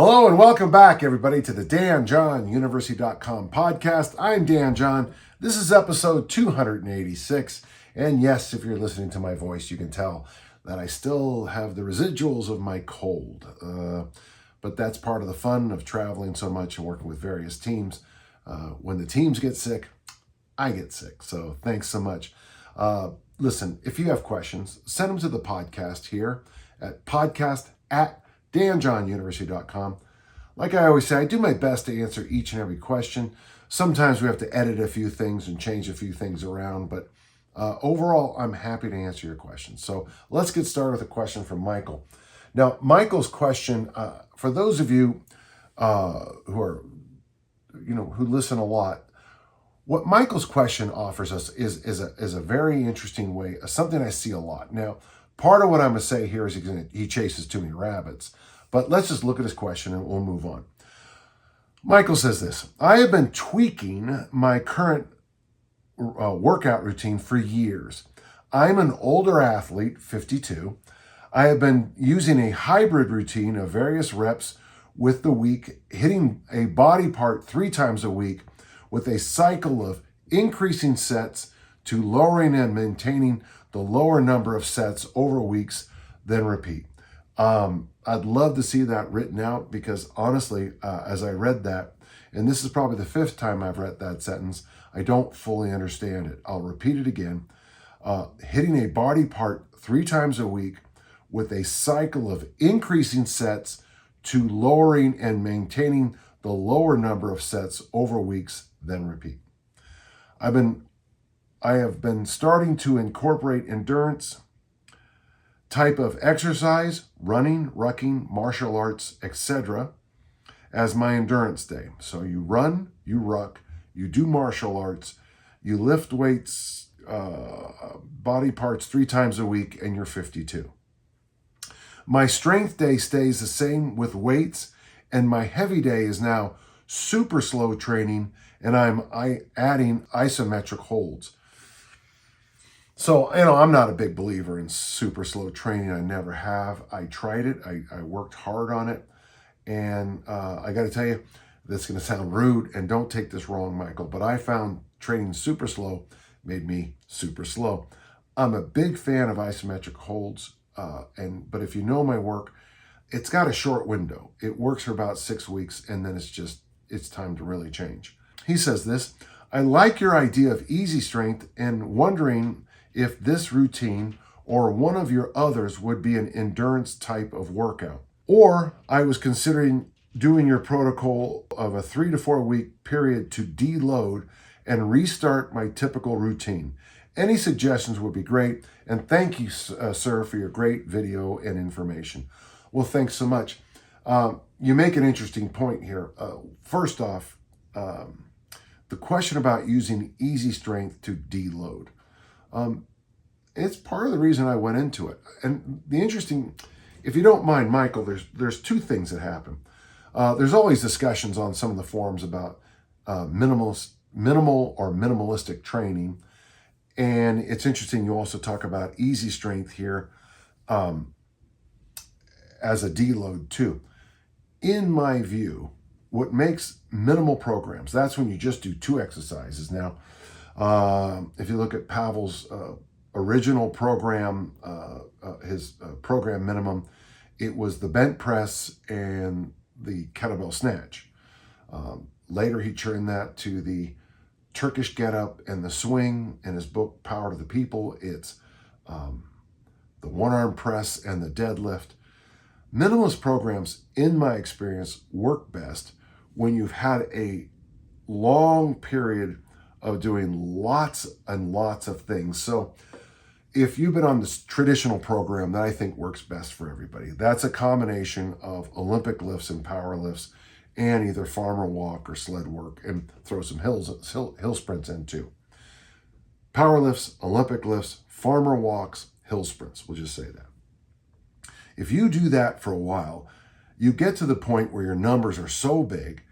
Hello and welcome back, everybody, to the DanJohnUniversity.com podcast. I'm Dan John. This is episode 286. And yes, if you're listening to my voice, you can tell that I still have the residuals of my cold. But that's part of the fun of traveling so much and working with various teams. When the teams get sick, I get sick. So thanks so much. Listen, if you have questions, send them to the podcast here at podcast@DanJohnUniversity.com. Like I always say, I do my best to answer each and every question. Sometimes we have to edit a few things and change a few things around, but overall, I'm happy to answer your questions. So let's get started with a question from Michael. Now, Michael's question, for those of you who listen a lot, what Michael's question offers us is a very interesting way, something I see a lot. Now, part of what I'm going to say here is he chases too many rabbits. But let's just look at his question and we'll move on. Michael says this: I have been tweaking my current workout routine for years. I'm an older athlete, 52. I have been using a hybrid routine of various reps with the week, hitting a body part 3 times a week with a cycle of increasing sets to lowering and maintaining the lower number of sets over weeks, then repeat. I'd love to see that written out because honestly, as I read that, and this is probably the 5th time I've read that sentence, I don't fully understand it. I'll repeat it again. Hitting a body part 3 times a week with a cycle of increasing sets to lowering and maintaining the lower number of sets over weeks, then repeat. I have been starting to incorporate endurance type of exercise, running, rucking, martial arts, etc., as my endurance day. So you run, you ruck, you do martial arts, you lift weights, body parts 3 times a week, and you're 52. My strength day stays the same with weights, and my heavy day is now super slow training, and I'm adding isometric holds. So, I'm not a big believer in super slow training. I never have. I tried it. I worked hard on it. And I got to tell you, this is going to sound rude, and don't take this wrong, Michael, but I found training super slow made me super slow. I'm a big fan of isometric holds, but if you know my work, it's got a short window. It works for about 6 weeks, and then it's time to really change. He says this: I like your idea of easy strength and wondering if this routine or one of your others would be an endurance type of workout. Or I was considering doing your protocol of a 3 to 4 week period to deload and restart my typical routine. Any suggestions would be great. And thank you, sir, for your great video and information. Well, thanks so much. You make an interesting point here. First off, the question about using easy strength to deload. It's part of the reason I went into it. And the interesting, if you don't mind, Michael, there's 2 things that happen. There's always discussions on some of the forums about minimal or minimalistic training. And it's interesting, you also talk about easy strength here as a deload too. In my view, what makes minimal programs, that's when you just do 2 exercises. Now, if you look at Pavel's original program, his program minimum, it was the bent press and the kettlebell snatch. Later, he turned that to the Turkish get-up and the swing. In his book, Power to the People, it's the one-arm press and the deadlift. Minimalist programs, in my experience, work best when you've had a long period of doing lots and lots of things. So if you've been on this traditional program that I think works best for everybody, that's a combination of Olympic lifts and power lifts and either farmer walk or sled work, and throw some hill sprints in too. Power lifts, Olympic lifts, farmer walks, hill sprints, we'll just say that. If you do that for a while, you get to the point where your numbers are so big,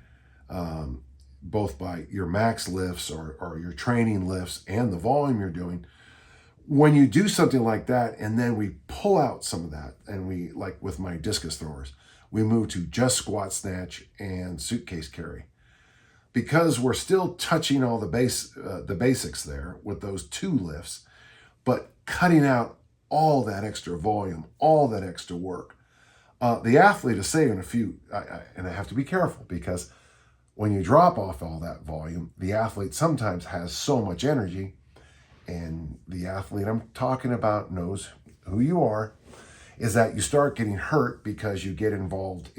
both by your max lifts or your training lifts and the volume you're doing. When you do something like that, and then we pull out some of that, and we, like with my discus throwers, we moved to just squat snatch and suitcase carry. Because we're still touching all the basics there with those 2 lifts, but cutting out all that extra volume, all that extra work. The athlete is saving a few, and I have to be careful because when you drop off all that volume, the athlete sometimes has so much energy, and the athlete I'm talking about knows who you are, is that you start getting hurt because you get involved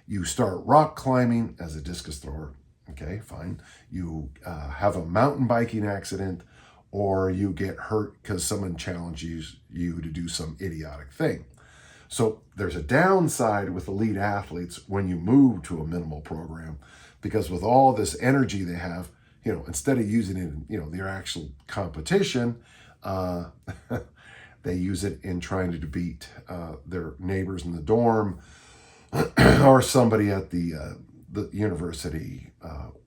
you start rock climbing as a discus thrower. Okay, fine. You have a mountain biking accident, or you get hurt because someone challenges you to do some idiotic thing. So there's a downside with elite athletes when you move to a minimal program, because with all this energy they have, instead of using it in, their actual competition, they use it in trying to beat their neighbors in the dorm or somebody at the university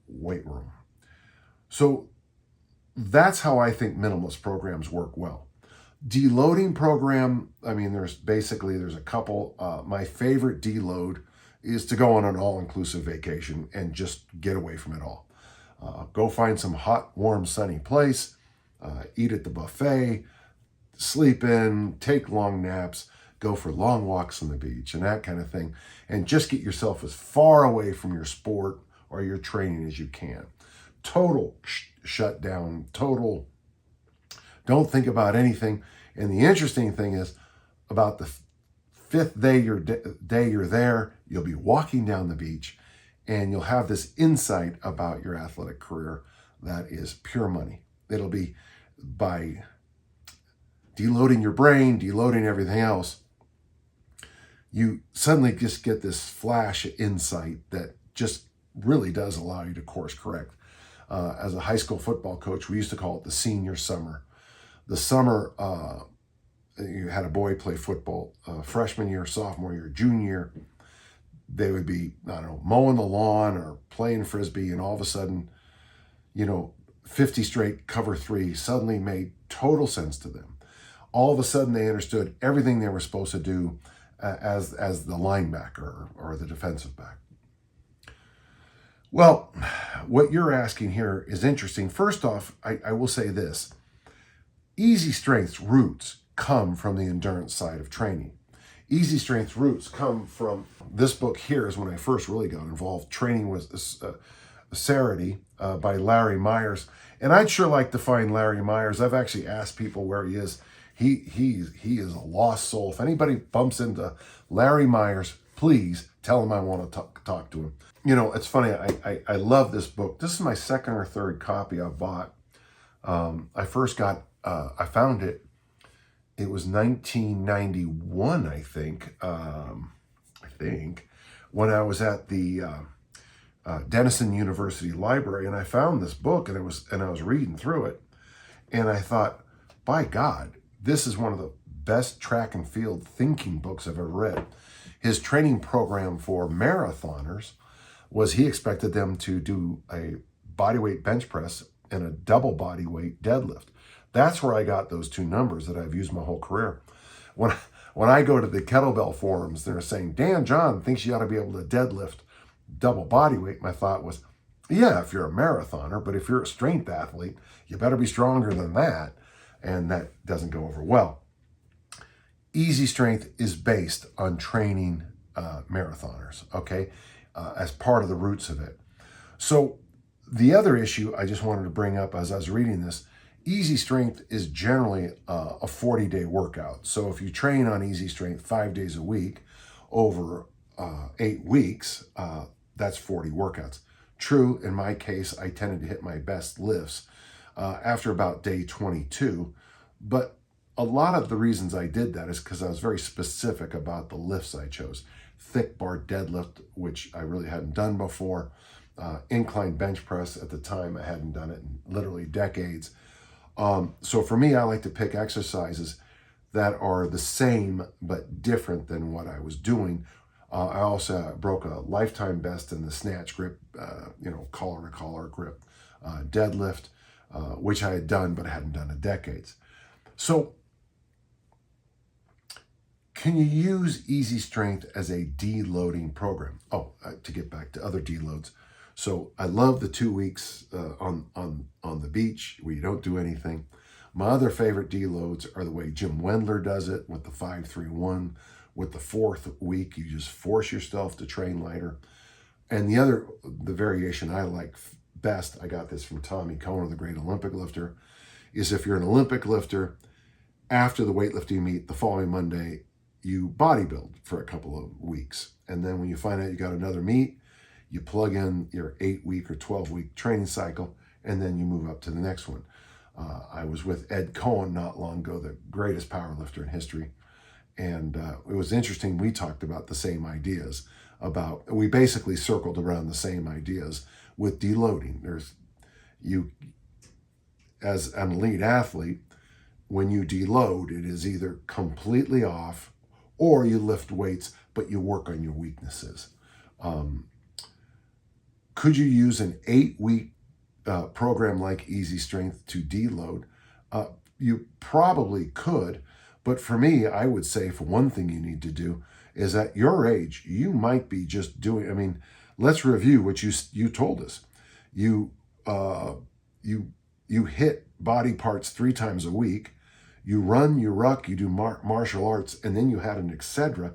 weight room. So that's how I think minimalist programs work well. Deloading program, there's a couple. My favorite deload is to go on an all-inclusive vacation and just get away from it all. Go find some hot, warm, sunny place, eat at the buffet, sleep in, take long naps, go for long walks on the beach and that kind of thing, and just get yourself as far away from your sport or your training as you can. Total shut down, total don't think about anything. And the interesting thing is, about the 5th day you're there, you'll be walking down the beach and you'll have this insight about your athletic career that is pure money. It'll be by deloading your brain, deloading everything else, you suddenly just get this flash of insight that just really does allow you to course correct. As a high school football coach, we used to call it the senior summer. The summer, you had a boy play football, freshman year, sophomore year, junior year. They would be, mowing the lawn or playing Frisbee, and all of a sudden, 50 straight cover 3 suddenly made total sense to them. All of a sudden, they understood everything they were supposed to do as the linebacker or the defensive back. Well, what you're asking here is interesting. First off, I will say this. Easy strength's roots come from the endurance side of training. Easy strength's roots come from, this book here is when I first really got involved. Training with Sarity by Larry Myers. And I'd sure like to find Larry Myers. I've actually asked people where he is. He is a lost soul. If anybody bumps into Larry Myers, please tell him I want to talk to him. It's funny. I love this book. This is my 2nd or 3rd copy I bought. I first got, I found it. It was 1991, I think, when I was at the Denison University Library, and I found this book, and I was reading through it, and I thought, by God, this is one of the best track and field thinking books I've ever read. His training program for marathoners was he expected them to do a bodyweight bench press and a double bodyweight deadlift. That's where I got those 2 numbers that I've used my whole career. When I go to the Kettlebell forums, they're saying, Dan John thinks you ought to be able to deadlift double bodyweight. My thought was, yeah, if you're a marathoner, but if you're a strength athlete, you better be stronger than that. And that doesn't go over well. Easy strength is based on training marathoners, okay, as part of the roots of it. So the other issue I just wanted to bring up as I was reading this, easy strength is generally a 40-day workout. So if you train on easy strength 5 days a week over 8 weeks, that's 40 workouts. True, in my case, I tended to hit my best lifts after about day 22, but a lot of the reasons I did that is because I was very specific about the lifts I chose. Thick bar deadlift, which I really hadn't done before. Incline bench press, at the time I hadn't done it in literally decades. So for me, I like to pick exercises that are the same but different than what I was doing. I also broke a lifetime best in the snatch grip, collar to collar grip, deadlift, which I had done but I hadn't done in decades. So Can you use Easy Strength as a deloading program? Oh, to get back to other deloads. So I love the 2 weeks on the beach where you don't do anything. My other favorite deloads are the way Jim Wendler does it with the 5-3-1. With the 4th week, you just force yourself to train lighter. And the variation I like best, I got this from Tommy Cohn, the great Olympic lifter, is if you're an Olympic lifter, after the weightlifting meet, the following Monday, you bodybuild for a couple of weeks. And then when you find out you got another meet, you plug in your 8-week or 12-week training cycle, and then you move up to the next one. I was with Ed Cohen not long ago, the greatest powerlifter in history. And it was interesting, we talked about the same ideas. We basically circled around the same ideas with deloading. You, as an elite athlete, when you deload, it is either completely off or you lift weights, but you work on your weaknesses. Could you use an 8-week program like Easy Strength to deload? You probably could, but for me, I would say for one thing you need to do is at your age, you might be just doing, let's review what you told us. You hit body parts 3 times a week. You run, you ruck, you do martial arts, and then you had an etc.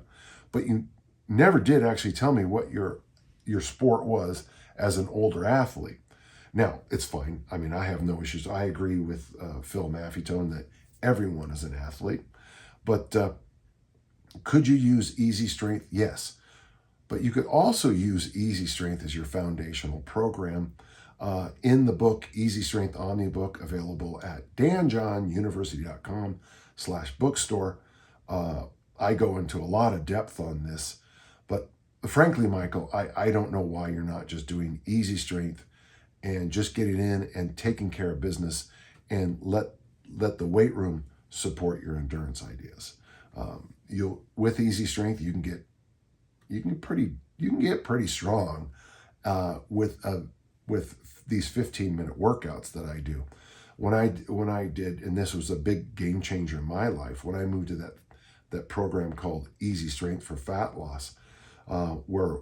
But you never did actually tell me what your sport was as an older athlete. Now, it's fine. I have no issues. I agree with Phil Maffetone that everyone is an athlete. But could you use Easy Strength? Yes. But you could also use Easy Strength as your foundational program. In the book, Easy Strength Omnibook, available at danjohnuniversity.com/bookstore. I go into a lot of depth on this, but frankly, Michael, I don't know why you're not just doing Easy Strength and just getting in and taking care of business and let the weight room support your endurance ideas. With Easy Strength, you can get pretty strong with these 15-minute workouts that I do. When I did, and this was a big game changer in my life, when I moved to that program called Easy Strength for Fat Loss, where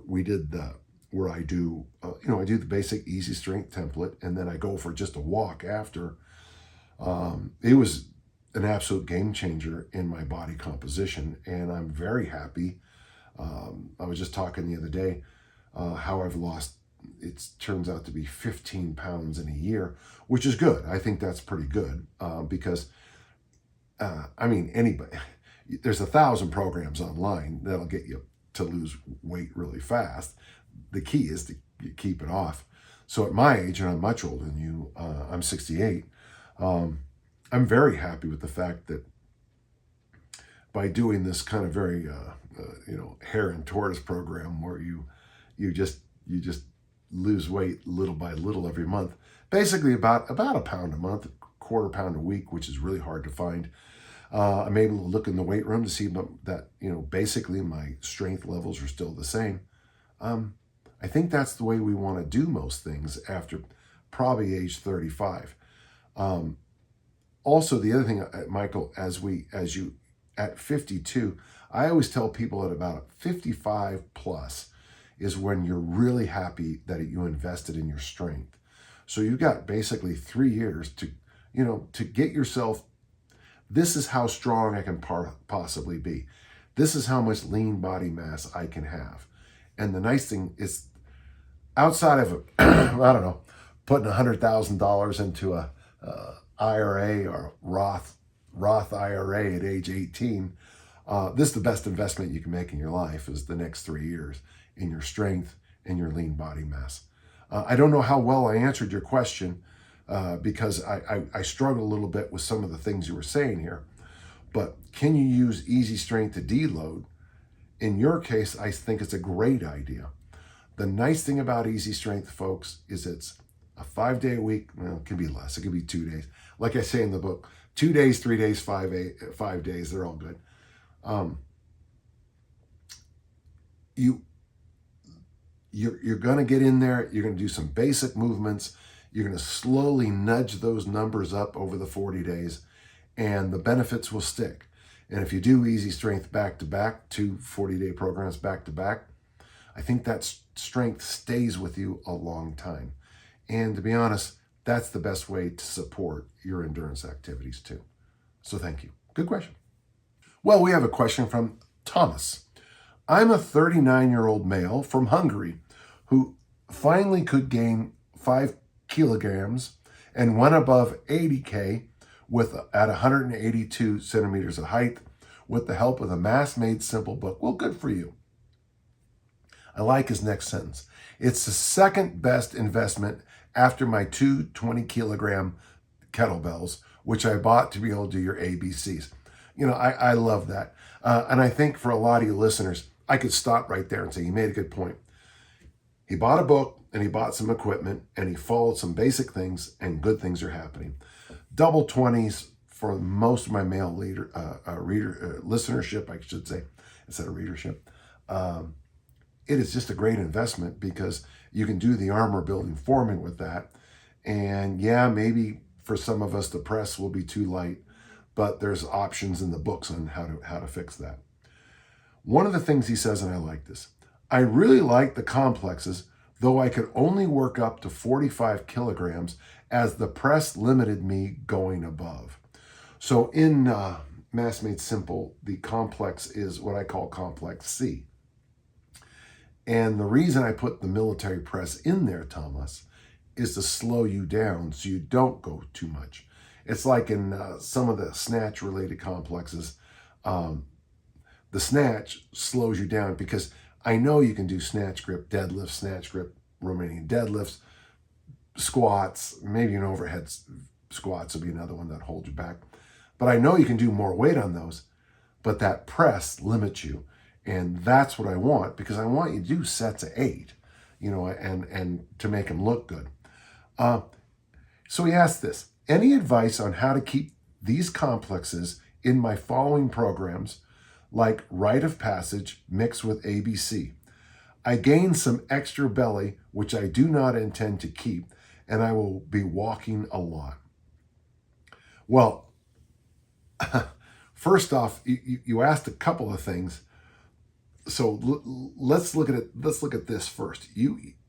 I do the basic Easy Strength template, and then I go for just a walk after. It was an absolute game changer in my body composition, and I'm very happy. I was just talking the other day how I've lost, it turns out to be 15 pounds in a year, which is good. I think that's pretty good because, anybody, there's 1,000 programs online that'll get you to lose weight really fast. The key is to keep it off. So at my age, and I'm much older than you, I'm 68, I'm very happy with the fact that by doing this kind of very, hare and tortoise program where you just lose weight little by little every month, basically about a pound a month, quarter pound a week, which is really hard to find. I'm able to look in the weight room to see that, basically my strength levels are still the same. I think that's the way we want to do most things after probably age 35. Also, the other thing, Michael, as you at 52, I always tell people at about 55 plus is when you're really happy that you invested in your strength. So you've got basically 3 years to get yourself, this is how strong I can possibly be. This is how much lean body mass I can have. And the nice thing is, outside of, putting $100,000 into a IRA or Roth IRA at age 18, this is the best investment you can make in your life is the next 3 years in your strength and your lean body mass. I don't know how well I answered your question because I struggle a little bit with some of the things you were saying here, but can you use Easy Strength to deload? In your case, I think it's a great idea. The nice thing about Easy Strength, folks, is it's a 5-day a week. Well, it can be less. It could be 2 days. Like I say in the book, 2 days, 3 days, 5 days, they're all good. You're going to get in there. You're going to do some basic movements. You're going to slowly nudge those numbers up over the 40 days, and the benefits will stick. And if you do easy strength back-to-back, 2 40-day programs back-to-back, I think that strength stays with you a long time. And to be honest, that's the best way to support your endurance activities too. So thank you. Good question. Well, we have a question from Thomas. I'm a 39-year-old male from Hungary who finally could gain 5 kilograms and went above 80K at 182 centimeters of height with the help of the Mass Made Simple book. Well, good for you. I like his next sentence. It's the second best investment after my 2 20-kilogram kettlebells, which I bought to be able to do your ABCs. You know, I love that. And I think for a lot of you listeners, I could stop right there and say, he made a good point. He bought a book and he bought some equipment and he followed some basic things and good things are happening. Double 20s for most of my male listenership, I should say, instead of readership. It is just a great investment because you can do the armor building forming with that. And yeah, maybe for some of us, the press will be too light, but there's options in the books on how to fix that. One of the things he says, and I like this, I really like the complexes, though I could only work up to 45 kilograms as the press limited me going above. So in Mass Made Simple, the complex is what I call complex C. And the reason I put the military press in there, Thomas, is to slow you down so you don't go too much. It's like in some of the snatch related complexes, the snatch slows you down because I know you can do snatch grip, deadlift, snatch grip, Romanian deadlifts, squats, maybe an overhead squats will be another one that holds you back. But I know you can do more weight on those, but that press limits you. And that's what I want, because I want you to do sets of 8, you know, and to make them look good. So he asked this, any advice on how to keep these complexes in my following programs, like Rite of Passage mixed with ABC? I gained some extra belly, which I do not intend to keep, and I will be walking a lot. Well, first off, you asked a couple of things. So let's look at it. Let's look at this first.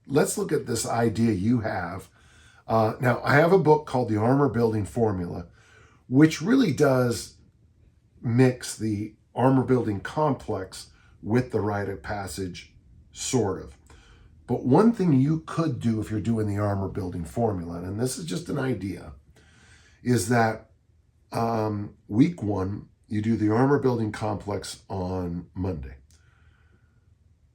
Let's look at this idea you have. Now, I have a book called The Armor Building Formula, which really does mix the armor building complex with the Rite of Passage, sort of. But one thing you could do if you're doing the armor building formula, and this is just an idea, is that week 1, you do the armor building complex on Monday.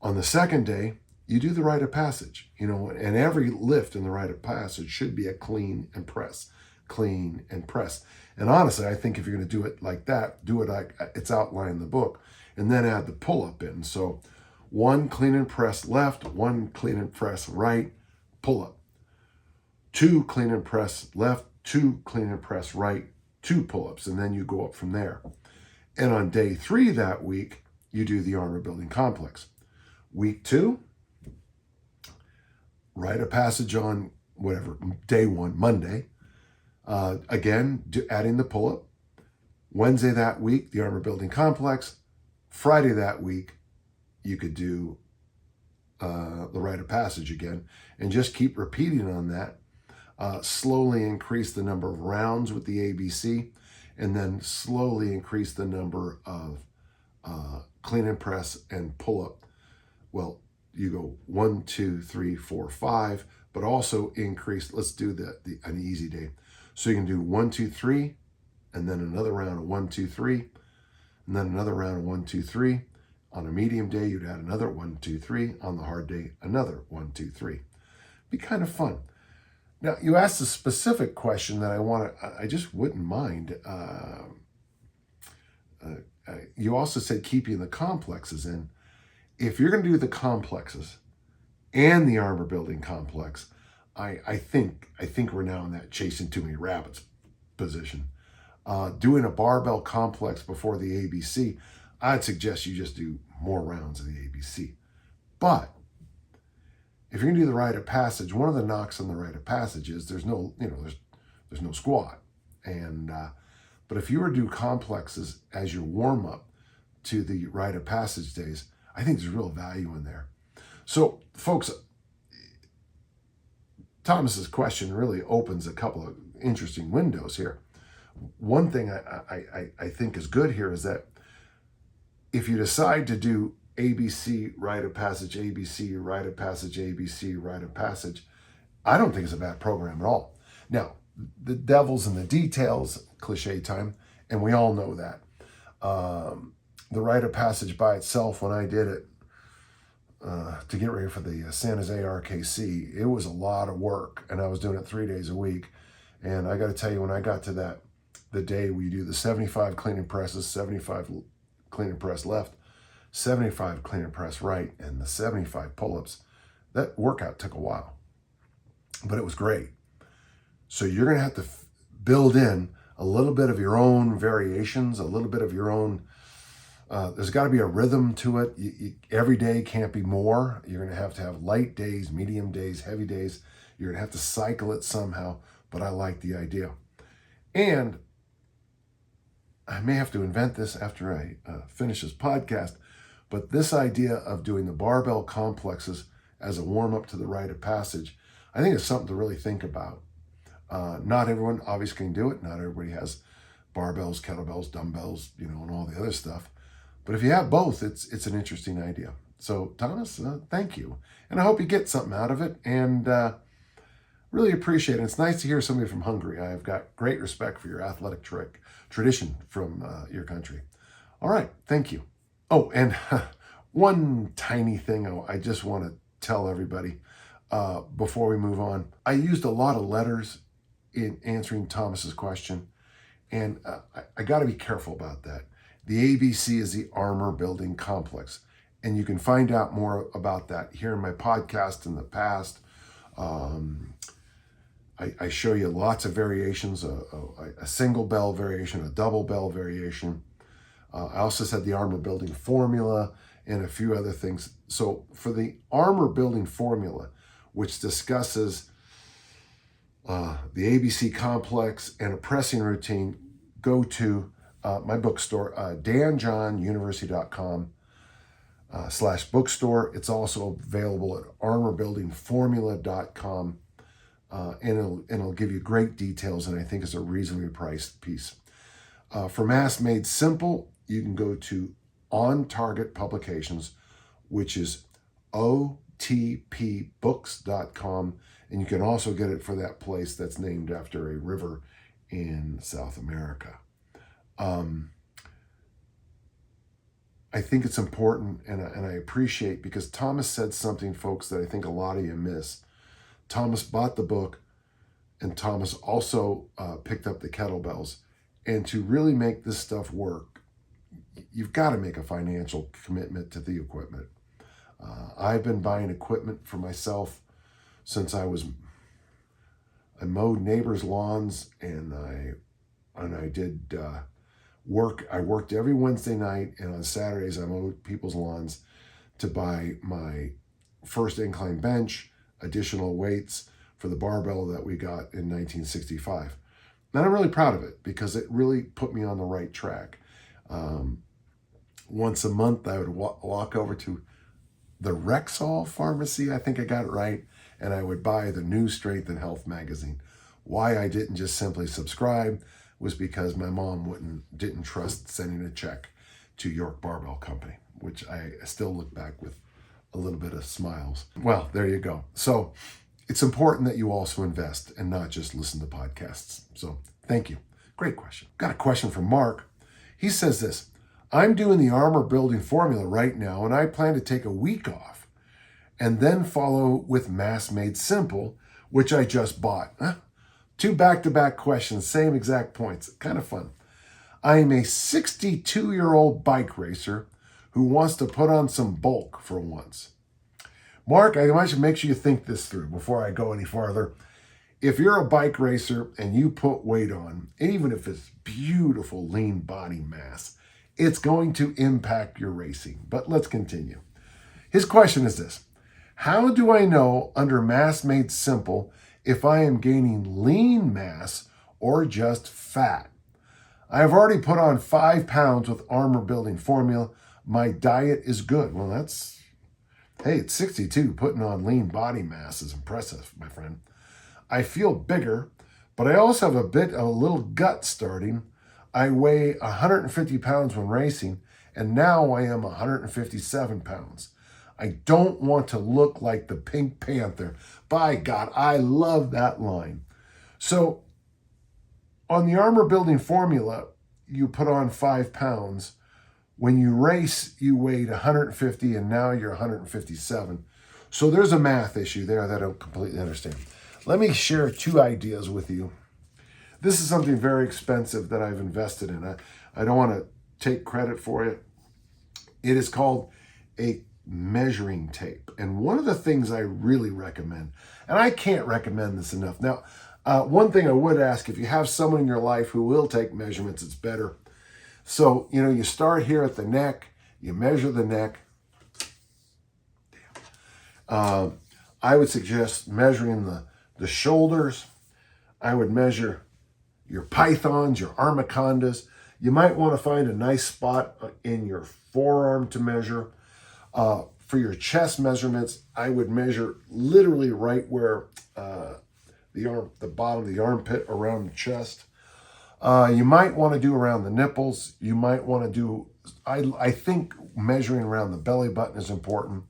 On the second day, you do the Rite of Passage, you know, and every lift in the Rite of Passage should be a clean and press, clean and press. And honestly, I think if you're going to do it like that, do it like it's outlined in the book, and then add the pull-up in. So 1 clean and press left, 1 clean and press right, pull-up. 2 clean and press left, 2 clean and press right, 2 pull-ups, and then you go up from there. And on day 3 that week, you do the armor building complex. Week 2, Rite of Passage on whatever, day 1, Monday. Again, adding the pull-up. Wednesday that week, the armor building complex. Friday that week, you could do the Rite of Passage again, and just keep repeating on that. Slowly increase the number of rounds with the ABC, and then slowly increase the number of clean and press and pull-up. Well, you go 1, 2, 3, 4, 5, but also increase. Let's do an easy day. So you can do 1, 2, 3, and then another round of 1, 2, 3, and then another round of 1, 2, 3. On a medium day, you'd add another 1, 2, 3. On the hard day, another 1, 2, 3. Be kind of fun. Now, you asked a specific question that I just wouldn't mind. You also said keeping the complexes in. If you're going to do the complexes and the armor building complex, I think we're now in that chasing too many rabbits position. Doing a barbell complex before the ABC, I'd suggest you just do more rounds of the ABC. But if you're going to do the Rite of Passage, one of the knocks on the Rite of Passage is there's no squat. And But if you were to do complexes as your warm-up to the rite of passage days, I think there's real value in there. So, folks, Thomas's question really opens a couple of interesting windows here. One thing I think is good here is that if you decide to do ABC, rite of passage, ABC, rite of passage, ABC, rite of passage, I don't think it's a bad program at all. Now, the devil's in the details, cliche time, and we all know that. The rite of passage by itself, when I did it to get ready for the San Jose RKC, it was a lot of work, and I was doing it 3 days a week. And I got to tell you, when I got to the day we do the 75 clean and presses, 75 clean and press left, 75 clean and press right, and the 75 pull-ups, that workout took a while, but it was great. So you're going to have to build in a little bit of your own variations, a little bit of your own, there's got to be a rhythm to it. Every day can't be more. You're going to have light days, medium days, heavy days. You're going to have to cycle it somehow, but I like the idea. And I may have to invent this after I finish this podcast, but this idea of doing the barbell complexes as a warm-up to the rite of passage, I think it's something to really think about. Not everyone obviously can do it. Not everybody has barbells, kettlebells, dumbbells, and all the other stuff. But if you have both, it's an interesting idea. So Thomas, thank you. And I hope you get something out of it, and really appreciate it. It's nice to hear somebody from Hungary. I've got great respect for your athletic tradition from your country. All right, thank you. Oh, and one tiny thing I just want to tell everybody before we move on. I used a lot of letters in answering Thomas's question, and I got to be careful about that. The ABC is the armor building complex, and you can find out more about that here in my podcast in the past. I show you lots of variations, a single bell variation, a double bell variation. I also said the armor building formula and a few other things. So for the armor building formula, which discusses the ABC complex and a pressing routine, go to my bookstore, danjohnuniversity.com/bookstore. It's also available at armorbuildingformula.com. And it'll give you great details, and I think it's a reasonably priced piece. For Mass Made Simple, you can go to On Target Publications, which is otpbooks.com, and you can also get it for that place that's named after a river in South America. I think it's important, and I appreciate, because Thomas said something, folks, that I think a lot of you miss. Thomas bought the book, and Thomas also picked up the kettlebells. And to really make this stuff work, you've got to make a financial commitment to the equipment. I've been buying equipment for myself since I mowed neighbors' lawns, and I did work. I worked every Wednesday night, and on Saturdays I mowed people's lawns to buy my first incline bench, additional weights for the barbell that we got in 1965. And I'm really proud of it, because it really put me on the right track. Once a month, I would walk over to the Rexall pharmacy, I think I got it right, and I would buy the new Strength and Health magazine. Why I didn't just simply subscribe was because my mom didn't trust sending a check to York Barbell Company, which I still look back with a little bit of smiles. Well, there you go. So it's important that you also invest and not just listen to podcasts. So thank you. Great question. Got a question from Mark. He says this: I'm doing the armor building formula right now, and I plan to take a week off and then follow with Mass Made Simple, which I just bought. Two back-to-back questions, same exact points. Kind of fun. I am a 62-year-old bike racer who wants to put on some bulk for once. Mark, I want you to make sure you think this through before I go any farther. If you're a bike racer and you put weight on, even if it's beautiful lean body mass, it's going to impact your racing. But let's continue. His question is this: how do I know under Mass Made Simple if I am gaining lean mass or just fat? I have already put on 5 pounds with armor building formula. My diet is good. Well, hey, it's 62. Putting on lean body mass is impressive, my friend. I feel bigger, but I also have a little gut starting. I weigh 150 pounds when racing, and now I am 157 pounds. I don't want to look like the Pink Panther. By God, I love that line. So on the armor building formula, you put on 5 pounds. When you race, you weighed 150 and now you're 157. So there's a math issue there that I don't completely understand. Let me share 2 ideas with you. This is something very expensive that I've invested in. I don't want to take credit for it. It is called a measuring tape. And one of the things I really recommend, and I can't recommend this enough. Now, one thing I would ask, if you have someone in your life who will take measurements, it's better. So, you start here at the neck, you measure the neck. I would suggest measuring the shoulders. I would measure your pythons, your armacondas. You might want to find a nice spot in your forearm to measure. For your chest measurements, I would measure literally right where the bottom of the armpit around the chest. You might want to do around the nipples. You might want to do, I think measuring around the belly button is important.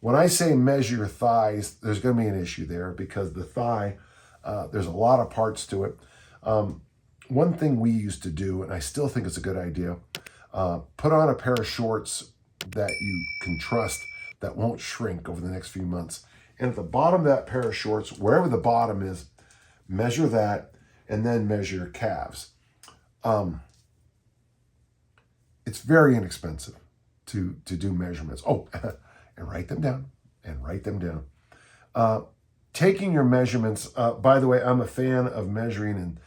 When I say measure your thighs, there's going to be an issue there because the thigh, there's a lot of parts to it. One thing we used to do, and I still think it's a good idea, put on a pair of shorts that you can trust that won't shrink over the next few months. And at the bottom of that pair of shorts, wherever the bottom is, measure that and then measure your calves. It's very inexpensive to do measurements. Oh, and write them down. Taking your measurements, by the way, I'm a fan of measuring in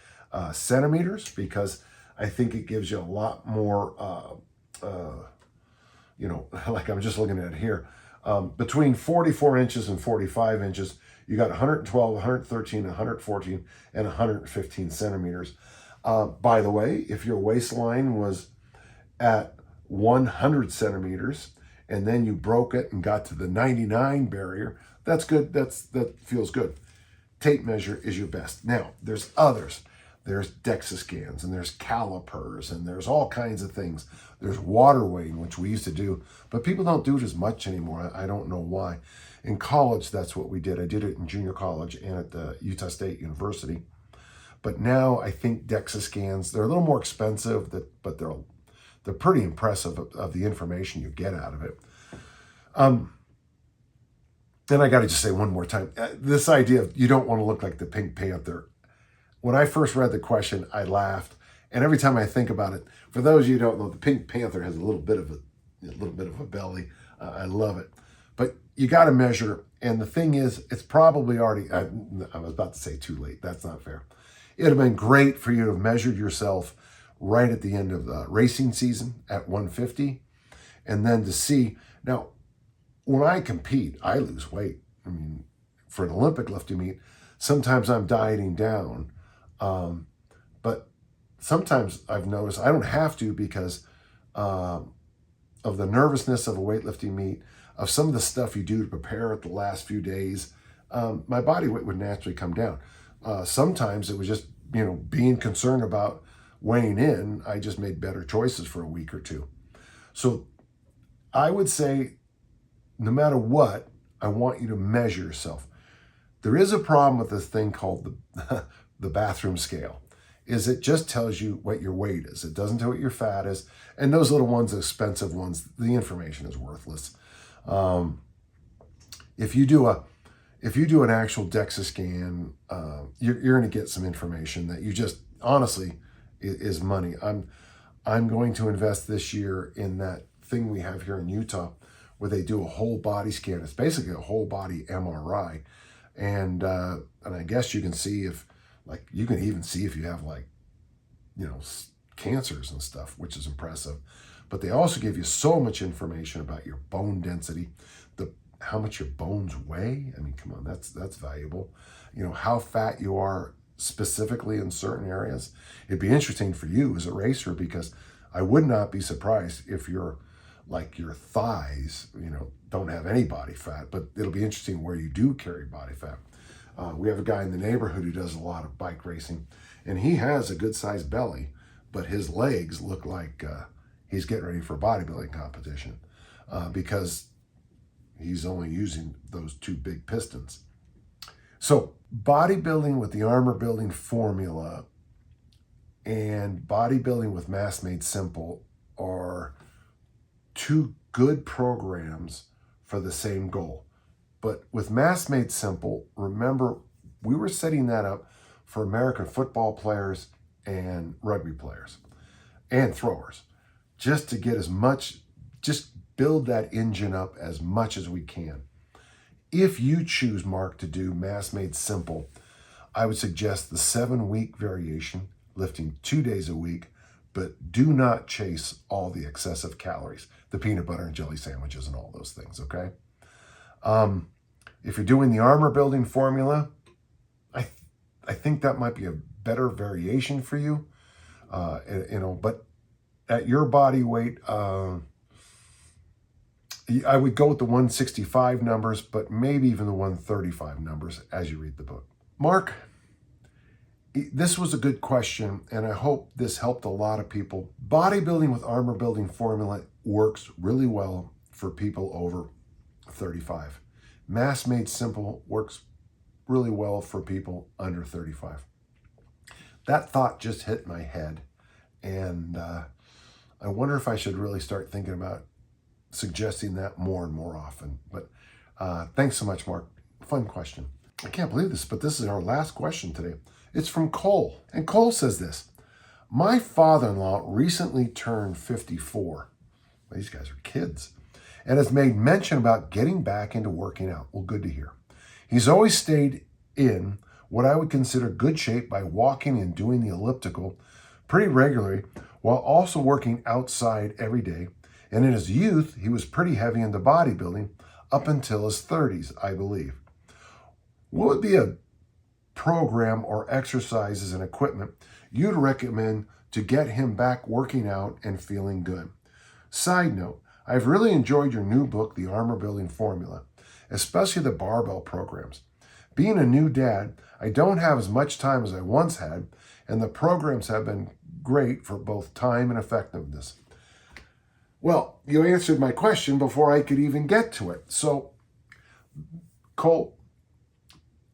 centimeters because I think it gives you a lot more, like I'm just looking at it here. Between 44 inches and 45 inches, you got 112, 113, 114, and 115 centimeters. By the way, if your waistline was at 100 centimeters and then you broke it and got to the 99 barrier, that's good. That feels good. Tape measure is your best. Now, there's others. There's DEXA scans, and there's calipers, and there's all kinds of things. There's water weighing, which we used to do, but people don't do it as much anymore. I don't know why. In college, that's what we did. I did it in junior college and at the Utah State University. But now I think DEXA scans, they're a little more expensive, but they're pretty impressive of the information you get out of it. Then I got to just say one more time, this idea of you don't want to look like the Pink Panther. When I first read the question, I laughed. And every time I think about it, for those of you who don't know, the Pink Panther has a little bit of a belly. I love it. But you got to measure. And the thing is, it's probably already, I was about to say too late. That's not fair. It would have been great for you to have measured yourself right at the end of the racing season at 150. And then to see, now, when I compete, I lose weight. I mean, for an Olympic lifting meet, sometimes I'm dieting down. But sometimes I've noticed I don't have to because of the nervousness of a weightlifting meet, of some of the stuff you do to prepare it the last few days. My body weight would naturally come down. Sometimes it was just, being concerned about weighing in, I just made better choices for a week or two. So I would say, no matter what, I want you to measure yourself. There is a problem with this thing called the bathroom scale. Is it just tells you what your weight is. It doesn't tell what your fat is. And those little ones, the expensive ones, the information is worthless. If you do an actual DEXA scan, you're going to get some information that you just honestly is money. I'm going to invest this year in that thing we have here in Utah where they do a whole body scan. It's basically a whole body MRI. And I guess you can see if you have cancers and stuff, which is impressive. But they also give you so much information about your bone density, how much your bones weigh. I mean, come on, that's valuable. How fat you are specifically in certain areas. It'd be interesting for you as a racer, because I would not be surprised if your thighs, don't have any body fat, but it'll be interesting where you do carry body fat. We have a guy in the neighborhood who does a lot of bike racing, and he has a good sized belly, but his legs look like he's getting ready for a bodybuilding competition because he's only using those 2 big pistons. So bodybuilding with the armor building formula and bodybuilding with Mass Made Simple are 2 good programs for the same goal. But with Mass Made Simple, remember, we were setting that up for American football players and rugby players and throwers, just to get just build that engine up as much as we can. If you choose, Mark, to do Mass Made Simple, I would suggest the 7-week variation, lifting 2 days a week, but do not chase all the excessive calories, the peanut butter and jelly sandwiches and all those things, okay? If you're doing the armor building formula, I think that might be a better variation for you, but at your body weight, I would go with the 165 numbers, but maybe even the 135 numbers as you read the book. Mark, this was a good question, and I hope this helped a lot of people. Bodybuilding with armor building formula works really well for people over 35. Mass Made Simple works really well for people under 35. That thought just hit my head, and I wonder if I should really start thinking about suggesting that more and more often. But thanks so much, Mark. Fun question. I can't believe this, but this is our last question today. It's from Cole. And Cole says this: my father-in-law recently turned 54. These guys are kids. And has made mention about getting back into working out. Well, good to hear. He's always stayed in what I would consider good shape by walking and doing the elliptical pretty regularly, while also working outside every day. And in his youth, he was pretty heavy into bodybuilding up until his 30s, I believe. What would be a program or exercises and equipment you'd recommend to get him back working out and feeling good? Side note, I've really enjoyed your new book, The Armor Building Formula, especially the barbell programs. Being a new dad, I don't have as much time as I once had, and the programs have been great for both time and effectiveness. Well, you answered my question before I could even get to it. So, Cole,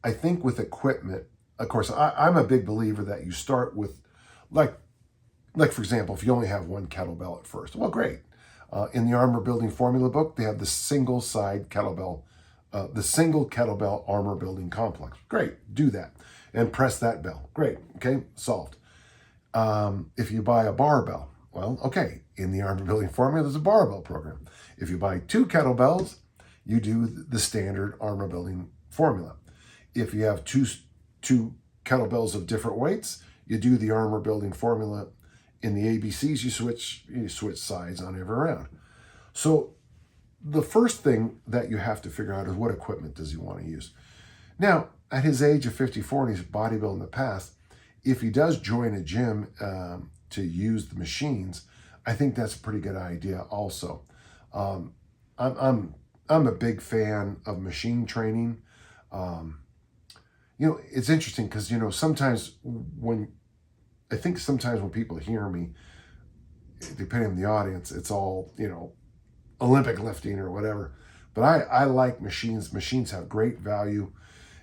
I think with equipment, of course, I'm a big believer that you start with, like for example, if you only have one kettlebell at first, well, great. In the Armor Building Formula book, they have the single kettlebell armor building complex. Great, do that. And press that bell. Great, okay, solved. If you buy a barbell, well, okay, in the Armor Building Formula, there's a barbell program. If you buy 2 kettlebells, you do the standard Armor Building Formula. If you have two kettlebells of different weights, you do the Armor Building Formula. In the ABCs, you switch sides on every round. So the first thing that you have to figure out is what equipment does he want to use. Now, at his age of 54, and he's bodybuilding in the past, if he does join a gym to use the machines, I think that's a pretty good idea also. I'm a big fan of machine training. It's interesting because, sometimes when people hear me, depending on the audience, it's all, Olympic lifting or whatever. But I like machines. Machines have great value.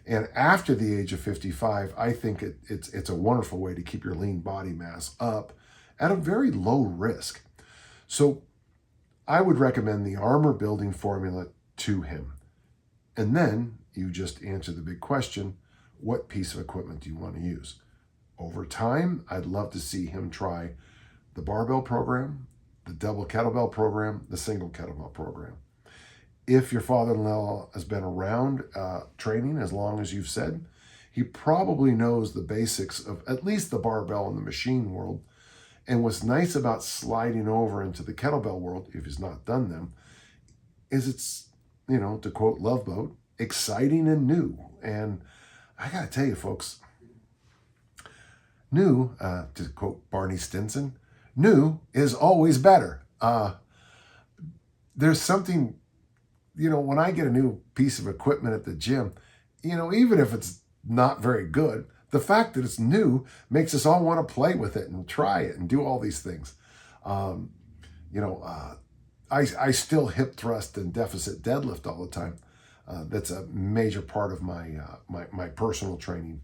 And after the age of 55, I think it's a wonderful way to keep your lean body mass up at a very low risk. So I would recommend the Armor Building Formula to him. And then you just answer the big question: what piece of equipment do you want to use? Over time, I'd love to see him try the barbell program, the double kettlebell program, the single kettlebell program. If your father-in-law has been around training as long as you've said, he probably knows the basics of at least the barbell and the machine world. And what's nice about sliding over into the kettlebell world, if he's not done them, is it's, to quote Love Boat, exciting and new. And I got to tell you, folks, New, to quote Barney Stinson, new is always better. There's something, when I get a new piece of equipment at the gym, even if it's not very good, the fact that it's new makes us all want to play with it and try it and do all these things. I still hip thrust and deficit deadlift all the time. That's a major part of my personal training.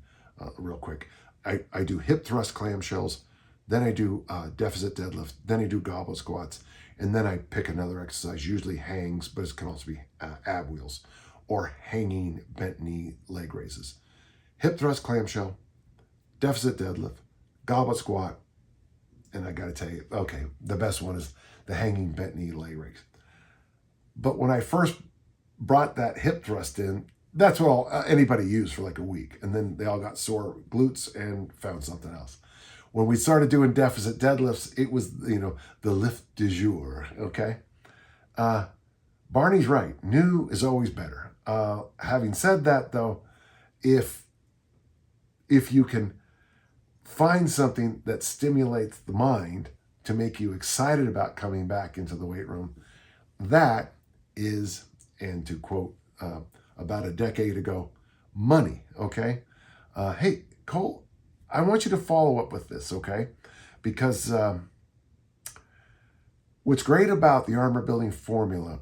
Real quick, I do hip thrust clamshells, then I do deficit deadlift, then I do goblet squats, and then I pick another exercise, usually hangs, but it can also be ab wheels or hanging bent knee leg raises. Hip thrust clamshell, deficit deadlift, goblet squat, and I got to tell you, okay, the best one is the hanging bent knee leg raise. But when I first brought that hip thrust in, that's what anybody used for like a week. And then they all got sore glutes and found something else. When we started doing deficit deadlifts, it was, the lift du jour, okay? Barney's right. New is always better. Having said that, though, if you can find something that stimulates the mind to make you excited about coming back into the weight room, that is, and to quote about a decade ago, money, okay? Hey, Cole, I want you to follow up with this, okay? Because what's great about the armor building formula,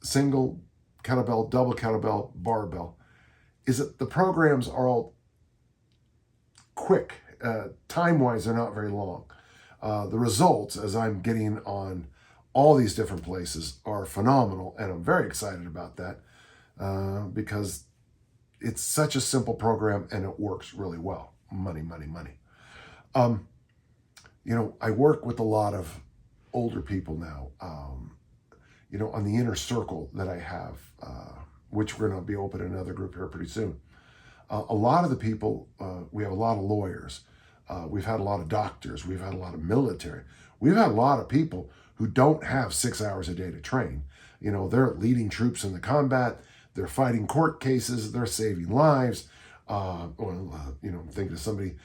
single kettlebell, double kettlebell, barbell, is that the programs are all quick. Time-wise, they're not very long. The results, as I'm getting on all these different places, are phenomenal, and I'm very excited about that because it's such a simple program and it works really well. Money, money, money. I work with a lot of older people now, on the inner circle that I have, which we're going to be opening another group here pretty soon. A lot of the people, we have a lot of lawyers. We've had a lot of doctors. We've had a lot of military. We've had a lot of people who don't have 6 hours a day to train. They're leading troops in the combat. They're fighting court cases. They're saving lives. I'm thinking of somebody,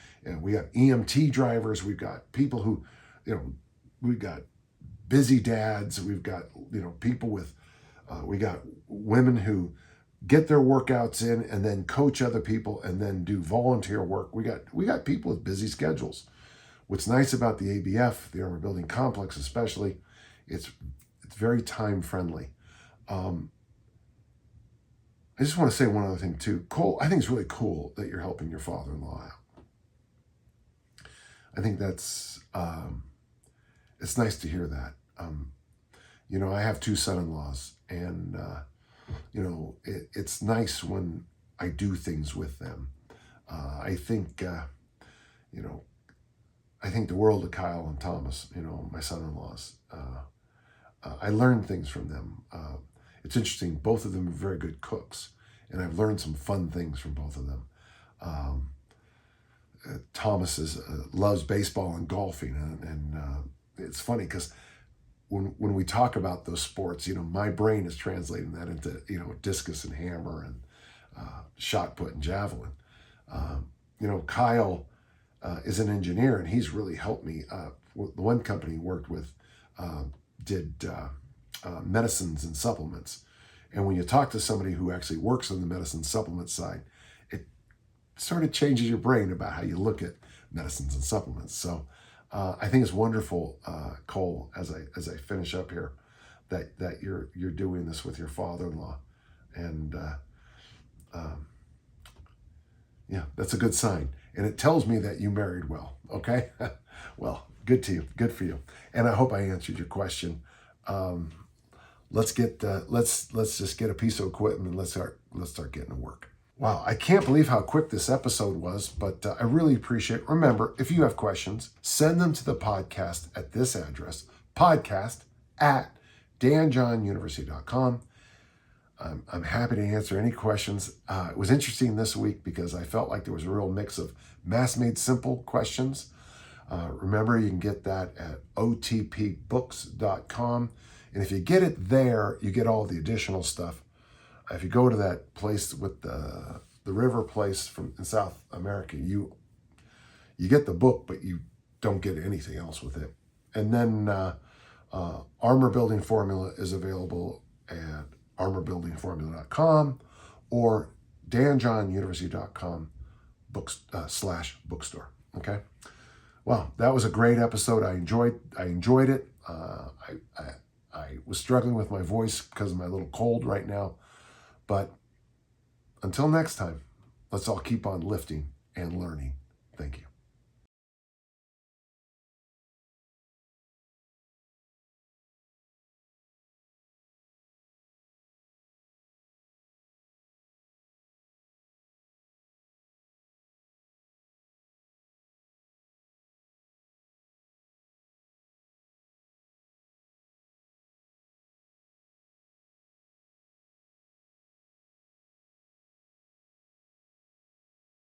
we got EMT drivers. We've got people who, we've got busy dads. We've got, people with, we got women who get their workouts in and then coach other people and then do volunteer work. We got people with busy schedules. What's nice about the ABF, the Armor Building Complex especially, it's very time friendly. I just want to say one other thing too. Cole, I think it's really cool that you're helping your father-in-law out. I think that's, it's nice to hear that. I have two son-in-laws, and it's nice when I do things with them. I think the world of Kyle and Thomas, my son-in-laws. I learned things from them. It's interesting, both of them are very good cooks, and I've learned some fun things from both of them. Thomas loves baseball and golfing, and it's funny because when we talk about those sports, my brain is translating that into, discus and hammer and shot put and javelin. Kyle is an engineer, and he's really helped me. The one company he worked with did medicines and supplements. And when you talk to somebody who actually works on the medicine supplement side, it sort of changes your brain about how you look at medicines and supplements. So I think it's wonderful, Cole, as I finish up here, that you're doing this with your father-in-law. And that's a good sign. And it tells me that you married well, okay? Well, good to you, good for you. And I hope I answered your question. Let's just get a piece of equipment and let's start getting to work. Wow, I can't believe how quick this episode was, but I really appreciate it. Remember, if you have questions, send them to the podcast at this address, podcast@danjohnuniversity.com. I'm happy to answer any questions. It was interesting this week because I felt like there was a real mix of mass-made simple questions. Remember, you can get that at otpbooks.com. And if you get it there, you get all the additional stuff. If you go to that place with the river place in South America, you You get the book, but you don't get anything else with it. And then Armor Building Formula is available at armorbuildingformula.com or danjohnuniversity.com /bookstore. Okay. Well, that was a great episode. I enjoyed it. I was struggling with my voice because of my little cold right now. But until next time, let's all keep on lifting and learning. Thank you.